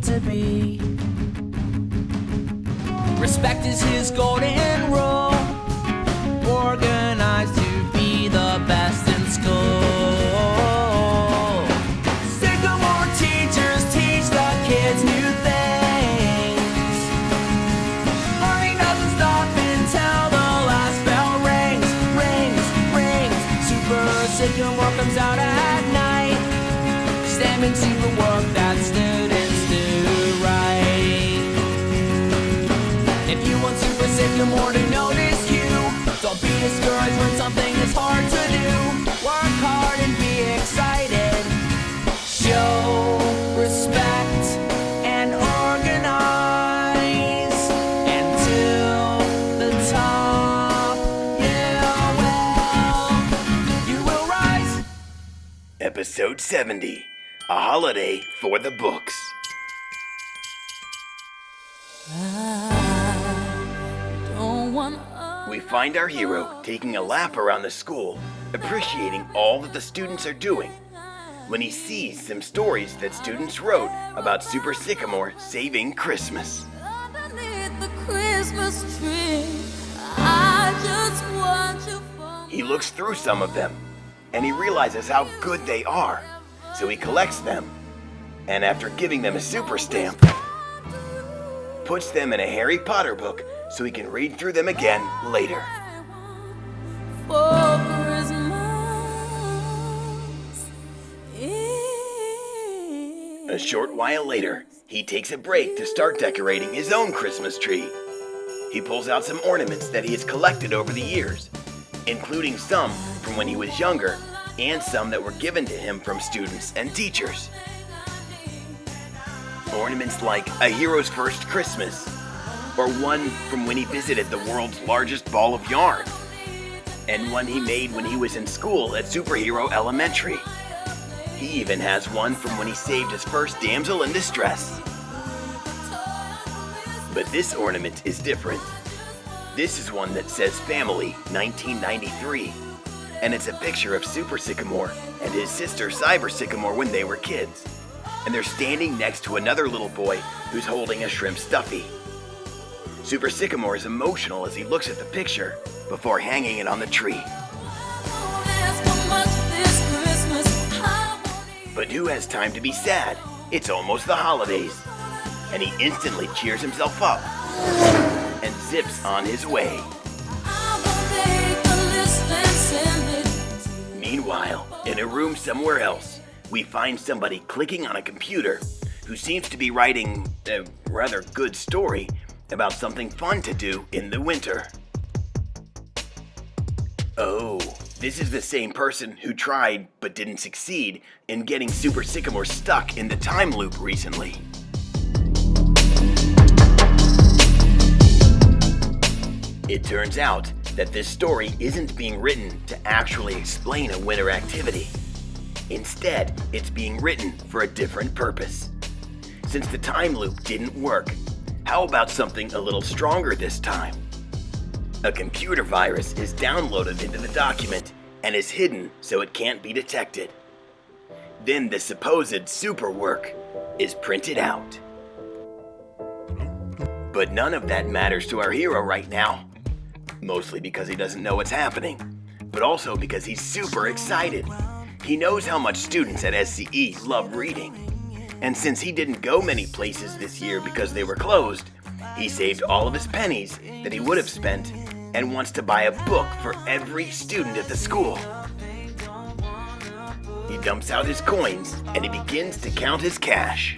to be. Respect is his golden rule, organized to be the best in school. Sycamore teachers teach the kids new things. Learning doesn't stop until the last bell rings, rings, rings. Super Sycamore comes out at night, stamping super work that students do right. If you want Super Sycamore to notice you, don't be discouraged when something is hard to do. Work hard and be excited. Show respect and organize until the top. You will rise. Episode 70, A Holiday for the Books. We find our hero taking a lap around the school, appreciating all that the students are doing, when he sees some stories that students wrote about Super Sycamore saving Christmas. Underneath the Christmas tree, I just want you for me. He looks through some of them, and he realizes how good they are, so he collects them, and after giving them a super stamp, puts them in a Harry Potter book so he can read through them again later. For Christmas A short while later, he takes a break to start decorating his own Christmas tree. He pulls out some ornaments that he has collected over the years, including some from when he was younger and some that were given to him from students and teachers. Ornaments like a hero's first Christmas, or one from when he visited the world's largest ball of yarn, and one he made when he was in school at Superhero Elementary. He even has one from when he saved his first damsel in distress. But this ornament is different. This is one that says Family 1993, and it's a picture of Super Sycamore and his sister Cyber Sycamore when they were kids, and they're standing next to another little boy who's holding a shrimp stuffy. Super Sycamore is emotional as he looks at the picture before hanging it on the tree. But who has time to be sad? It's almost the holidays. And he instantly cheers himself up and zips on his way. Meanwhile, in a room somewhere else, we find somebody clicking on a computer who seems to be writing a rather good story about something fun to do in the winter. Oh, this is the same person who tried but didn't succeed in getting Super Sycamore stuck in the time loop recently. It turns out that this story isn't being written to actually explain a winter activity. Instead, it's being written for a different purpose. Since the time loop didn't work, how about something a little stronger this time? A computer virus is downloaded into the document and is hidden so it can't be detected. Then the supposed super work is printed out. But none of that matters to our hero right now. Mostly because he doesn't know what's happening, but also because he's super excited. He knows how much students at SCE love reading. And since he didn't go many places this year because they were closed, he saved all of his pennies that he would have spent and wants to buy a book for every student at the school. He dumps out his coins and he begins to count his cash.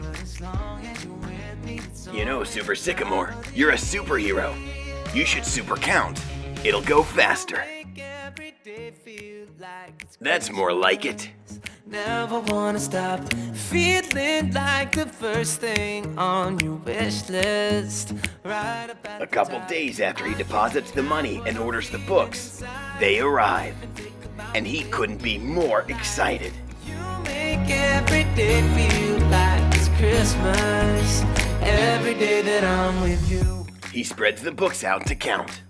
You know, Super Sycamore, you're a superhero. You should super count. It'll go faster. That's more like it. Never wanna stop feeling like the first thing on your wish list. A couple days after he deposits the money and orders the books, they arrive. And he couldn't be more excited. You make every day feel like it's Christmas. Every day that I'm with you. He spreads the books out to count.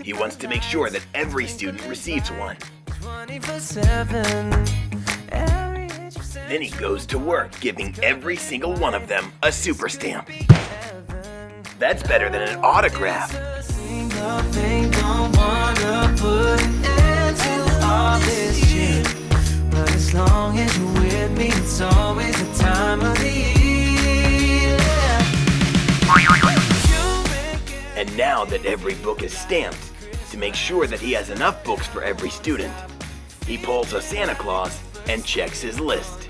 He wants to make sure that every student receives one. 24/7. Then he goes to work, giving every single one of them a super stamp. That's better than an autograph. Single thing, don't wanna put an end to all this shit. But as long as you're with me, it's always the time of the year. And now that every book is stamped, to make sure that he has enough books for every student, he pulls a Santa Claus and checks his list.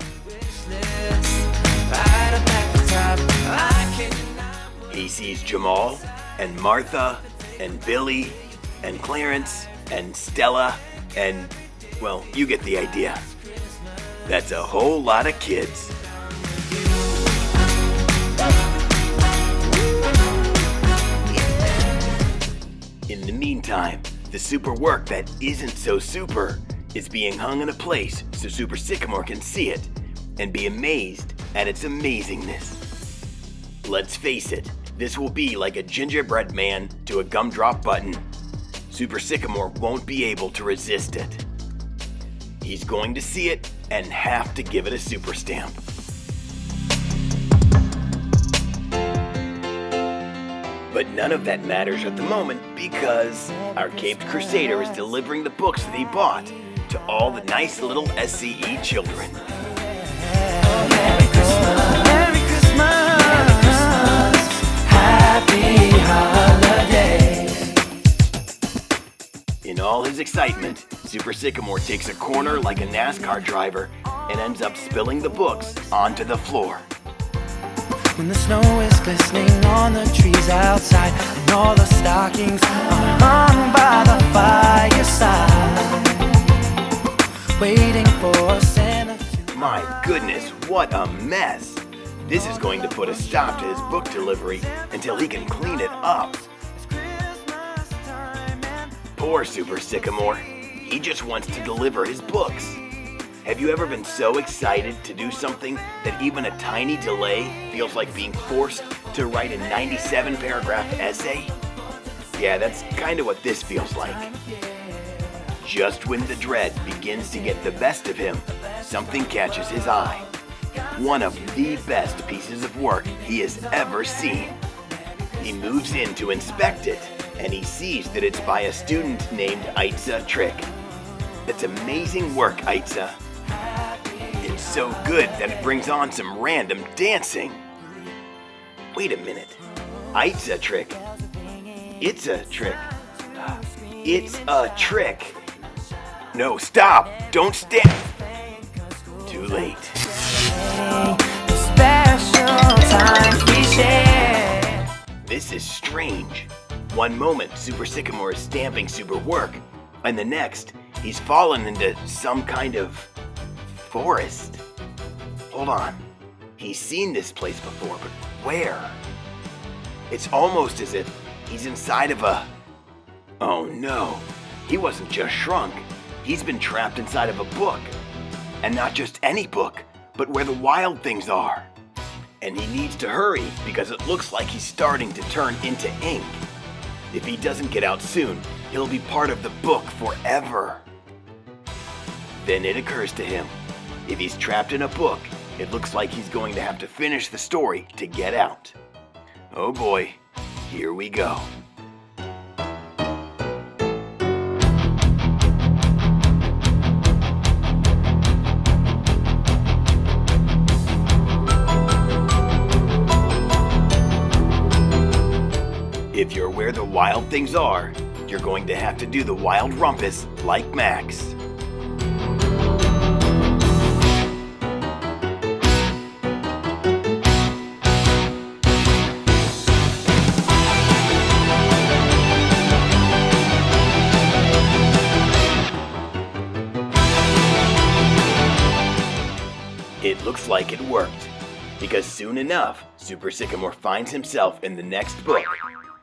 Right up at the top, I cannot. He sees Jamal and Martha and Billy and Clarence and Stella and, well, you get the idea. That's a whole lot of kids. In the meantime, the super work that isn't so super is being hung in a place so Super Sycamore can see it and be amazed at its amazingness. Let's face it, this will be like a gingerbread man to a gumdrop button. Super Sycamore won't be able to resist it. He's going to see it and have to give it a super stamp. But none of that matters at the moment because our Caped Crusader is delivering the books that he bought to all the nice little SCE children. Merry Christmas, Merry Christmas, Happy Holidays. In all his excitement, Super Sycamore takes a corner like a NASCAR driver and ends up spilling the books onto the floor. When the snow is glistening on the trees outside, and all the stockings are hung by the fireside, waiting for Santa to... My goodness, what a mess! This is going to put a stop to his book delivery until he can clean it up. Poor Super Sycamore. He just wants to deliver his books. Have you ever been so excited to do something that even a tiny delay feels like being forced to write a 97-paragraph essay? Yeah, that's kind of what this feels like. Just when the dread begins to get the best of him, something catches his eye. One of the best pieces of work he has ever seen. He moves in to inspect it, and he sees that it's by a student named Itza Trick. That's amazing work, Itza. It's so good that it brings on some random dancing. Wait a minute. Itza Trick. It's a trick. It's a trick. No, stop! Don't stand! Too late. Special times we share. This is strange. One moment, Super Sycamore is stamping super work, and the next, he's fallen into some kind of forest. Hold on. He's seen this place before, but where? It's almost as if he's inside of a... Oh no. He wasn't just shrunk. He's been trapped inside of a book. And not just any book, but where the wild things are. And he needs to hurry because it looks like he's starting to turn into ink. If he doesn't get out soon, he'll be part of the book forever. Then it occurs to him, if he's trapped in a book, it looks like he's going to have to finish the story to get out. Oh boy, here we go. If you're where the wild things are, you're going to have to do the wild rumpus like Max. It looks like it worked, because soon enough, Super Sycamore finds himself in the next book,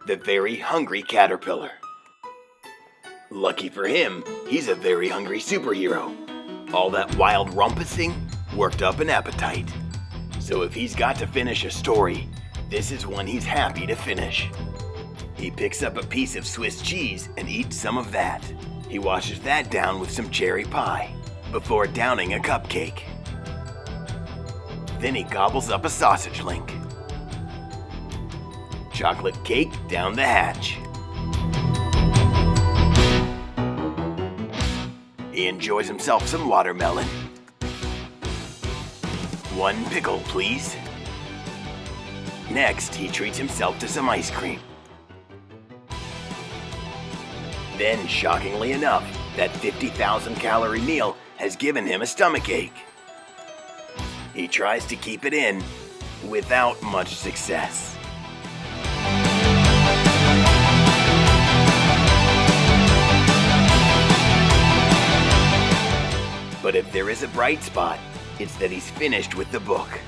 The Very Hungry Caterpillar. Lucky for him, he's a very hungry superhero. All that wild rumpusing worked up an appetite. So if he's got to finish a story, this is one he's happy to finish. He picks up a piece of Swiss cheese and eats some of that. He washes that down with some cherry pie, before downing a cupcake. Then he gobbles up a sausage link. Chocolate cake down the hatch. He enjoys himself some watermelon. One pickle, please. Next, he treats himself to some ice cream. Then, shockingly enough, that 50,000 calorie meal has given him a stomachache. He tries to keep it in without much success. But if there is a bright spot, it's that he's finished with the book.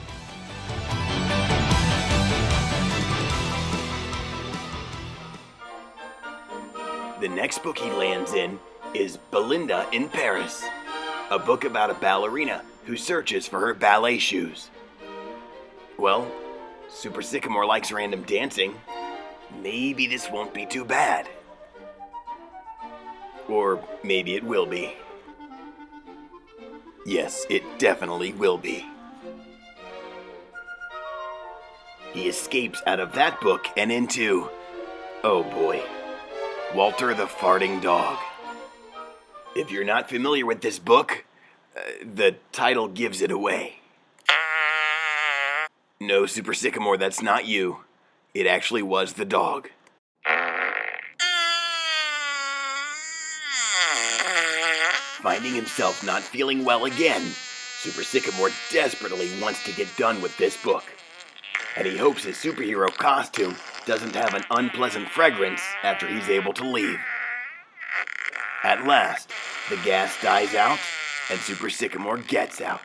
The next book he lands in is Belinda in Paris, a book about a ballerina who searches for her ballet shoes. Well, Super Sycamore likes random dancing. Maybe this won't be too bad. Or maybe it will be. Yes, it definitely will be. He escapes out of that book and into, oh boy, Walter the Farting Dog. If you're not familiar with this book, the title gives it away. No, Super Sycamore, that's not you. It actually was the dog. Finding himself not feeling well again, Super Sycamore desperately wants to get done with this book. And he hopes his superhero costume doesn't have an unpleasant fragrance after he's able to leave. At last, the gas dies out, and Super Sycamore gets out.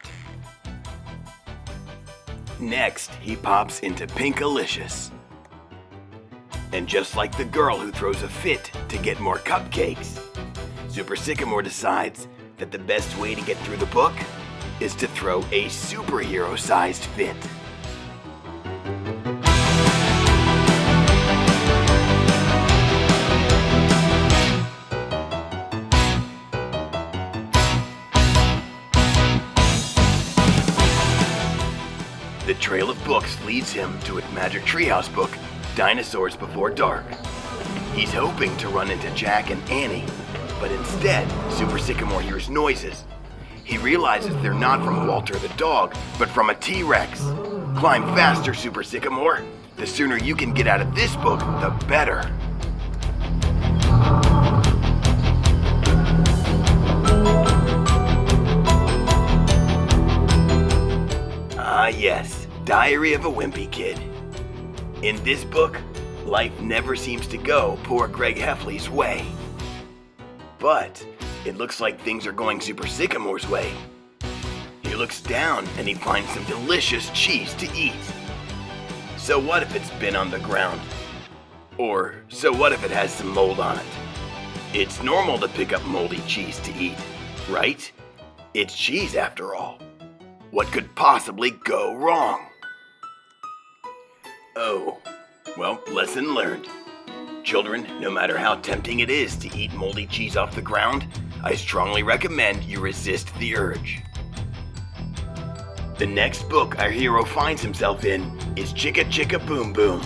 Next, he pops into Pinkalicious. And just like the girl who throws a fit to get more cupcakes, Super Sycamore decides that the best way to get through the book is to throw a superhero-sized fit. The trail of books leads him to a Magic Treehouse book, Dinosaurs Before Dark. He's hoping to run into Jack and Annie, but instead, Super Sycamore hears noises. He realizes they're not from Walter the dog, but from a T-Rex. Climb faster, Super Sycamore. The sooner you can get out of this book, the better. Ah yes, Diary of a Wimpy Kid. In this book, life never seems to go poor Greg Heffley's way. But it looks like things are going Super Sycamore's way. He looks down and he finds some delicious cheese to eat. So what if it's been on the ground? Or so what if it has some mold on it? It's normal to pick up moldy cheese to eat, right? It's cheese after all. What could possibly go wrong? Oh, well, lesson learned. Children, no matter how tempting it is to eat moldy cheese off the ground, I strongly recommend you resist the urge. The next book our hero finds himself in is Chicka Chicka Boom Boom.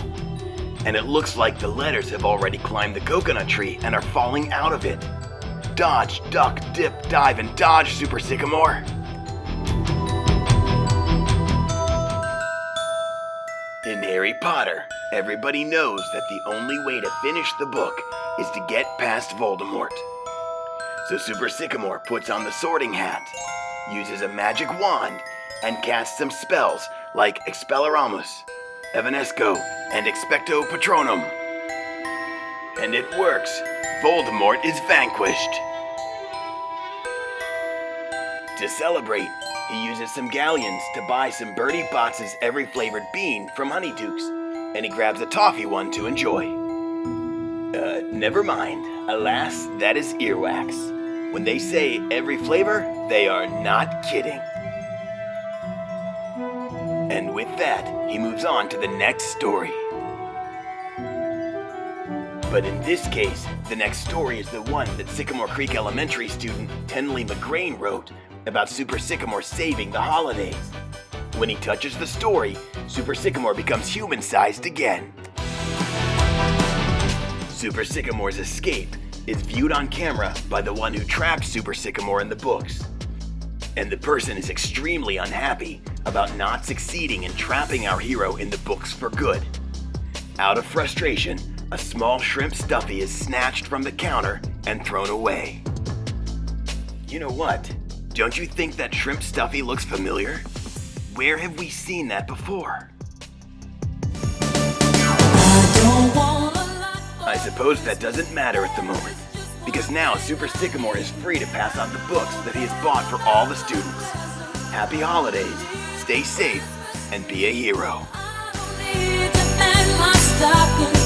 And it looks like the letters have already climbed the coconut tree and are falling out of it. Dodge, duck, dip, dive, and dodge, Super Sycamore! In Harry Potter, everybody knows that the only way to finish the book is to get past Voldemort. So Super Sycamore puts on the sorting hat, uses a magic wand, and casts some spells like Expelliarmus, Evanesco, and Expecto Patronum. And it works. Voldemort is vanquished. To celebrate, he uses some galleons to buy some Bertie Bott's every flavored bean from Honeydukes, and he grabs a toffee one to enjoy. Never mind. Alas, that is earwax. When they say every flavor, they are not kidding. And with that, he moves on to the next story. But in this case, the next story is the one that Sycamore Creek Elementary student Tenley McGrain wrote about Super Sycamore saving the holidays. When he touches the story, Super Sycamore becomes human-sized again. Super Sycamore's escape is viewed on camera by the one who trapped Super Sycamore in the books. And the person is extremely unhappy about not succeeding in trapping our hero in the books for good. Out of frustration, a small shrimp stuffy is snatched from the counter and thrown away. You know what? Don't you think that shrimp stuffy looks familiar? Where have we seen that before? I suppose that doesn't matter at the moment, because now Super Sycamore is free to pass out the books that he has bought for all the students. Happy holidays, stay safe, and be a hero. I don't need to hang my stocking